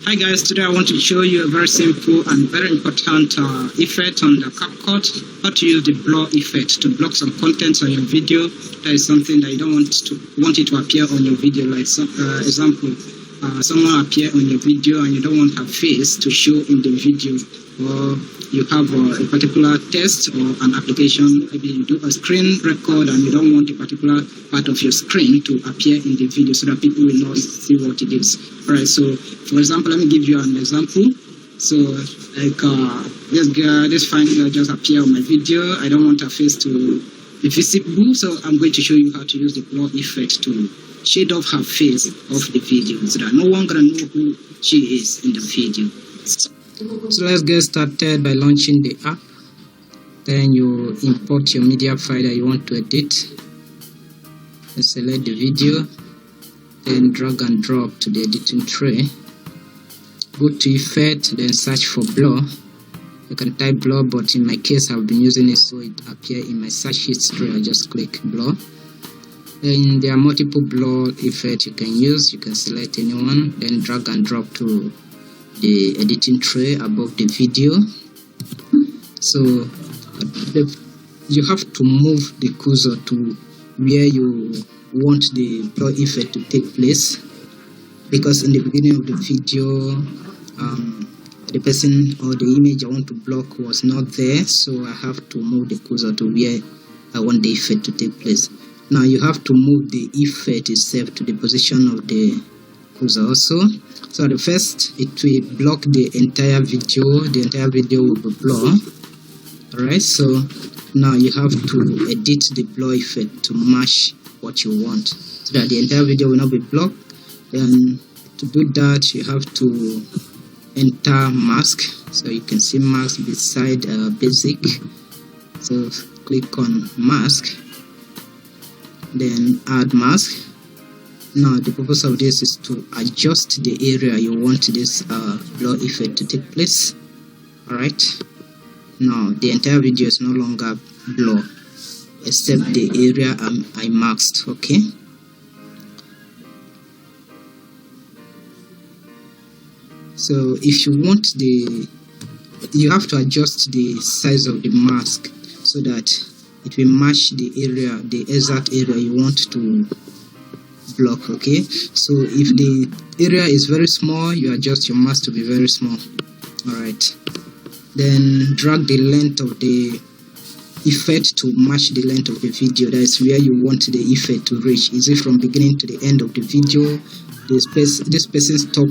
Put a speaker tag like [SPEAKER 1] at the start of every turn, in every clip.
[SPEAKER 1] Hi guys, today I want to show you a very simple and very important effect on the CapCut, how to use the blur effect to block some content on your video. That is something that you don't want it to appear on your video. Like example, someone appear on your video and you don't want her face to show in the video, or you have a particular test or an application, maybe you do a screen record and you don't want a particular part of your screen to appear in the video so that people will not see what it is. Alright, so for example, let me give you an example. So like this fine girl just appear on my video. I don't want her face to be visible, so I'm going to show you how to use the blur effect to shade off her face off the video so that no one gonna know who she is in the video. So let's get started by launching the app. Then you import your media file that you want to edit. You select the video, then drag and drop to the editing tray. Go to effect, then search for blur. You can type blur, but in my case I've been using it so it appears in my search history. I just click blur. Then there are multiple blur effects you can use. You can select anyone, then drag and drop to the editing tray above the video. So you have to move the cursor to where you want the blur effect to take place, because in the beginning of the video the person or the image I want to block was not there, so I have to move the cursor to where I want the effect to take place. Now you have to move the effect itself to the position of the cursor also. So at the first it will block the entire video will be blurred. Alright, so now you have to edit the blur effect to match what you want so that the entire video will not be blocked. Then to do that you have to enter mask, so you can see mask beside basic. So click on mask, then add mask. Now the purpose of this is to adjust the area you want this blur effect to take place. Alright, now the entire video is no longer blur except the area I masked. Okay, so if you want you have to adjust the size of the mask so that it will match the exact area you want to block. Okay, so if the area is very small, you adjust your mask to be very small. Alright, then drag the length of the effect to match the length of the video. That is where you want the effect to reach. Is it from beginning to the end of the video? This person stop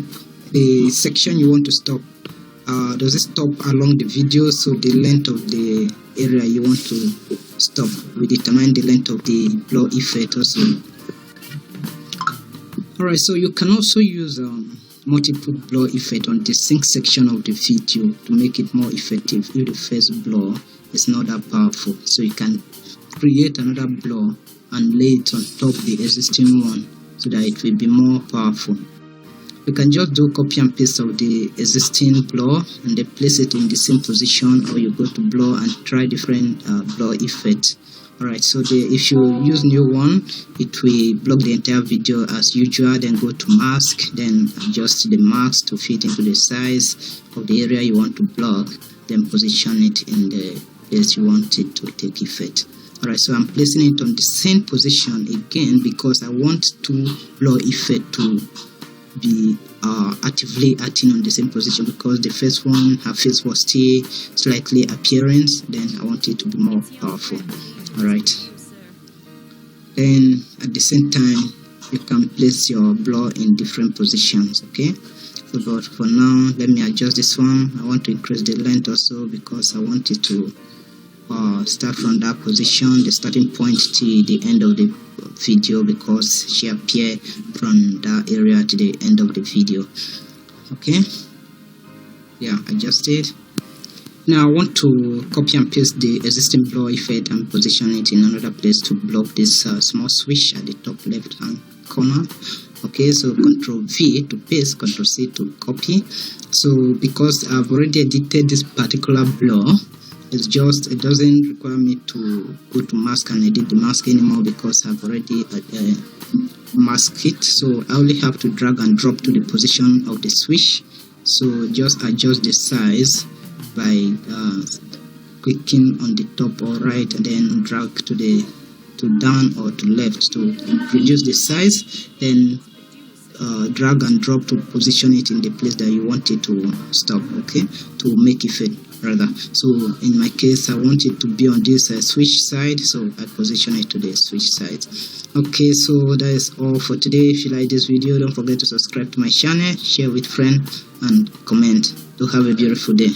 [SPEAKER 1] the section you want to stop, does it stop along the video? So the length of the area you want to stop will determine the length of the blur effect also. Alright, so you can also use multiple blur effect on the sync section of the video to make it more effective if the first blur is not that powerful. So you can create another blur and lay it on top of the existing one so that it will be more powerful. You can just do copy and paste of the existing blur and then place it in the same position, or you go to blur and try different blur effects. Alright, so if you use new one, it will block the entire video as usual. Then go to mask, then adjust the mask to fit into the size of the area you want to block, then position it in the place you want it to take effect. Alright, so I'm placing it on the same position again because I want two blur effect to be actively acting on the same position, because the first one, her face was still slightly appearing, then I want it to be more powerful. Alright, then at the same time you can place your blur in different positions. Okay, so but for now let me adjust this one. I want to increase the length also because I want it to start from that position, the starting point to the end of the video, because she appeared from that area to the end of the video. Okay, yeah, adjust it. Now I want to copy and paste the existing blur effect and position it in another place to block this small switch at the top left hand corner. Okay, so Ctrl V to paste, Ctrl C to copy. So because I've already edited this particular blur, it doesn't require me to go to mask and edit the mask anymore because I've already mask it, so I only have to drag and drop to the position of the switch. So just adjust the size by clicking on the top or right, and then drag to down or to left to reduce the size, then drag and drop to position it in the place that you want it to stop, okay, to make effect rather. So in my case, I want it to be on this switch side, so I position it to the switch side. Okay, so that is all for today. If you like this video, don't forget to subscribe to my channel, share with friends, and comment. Do have a beautiful day.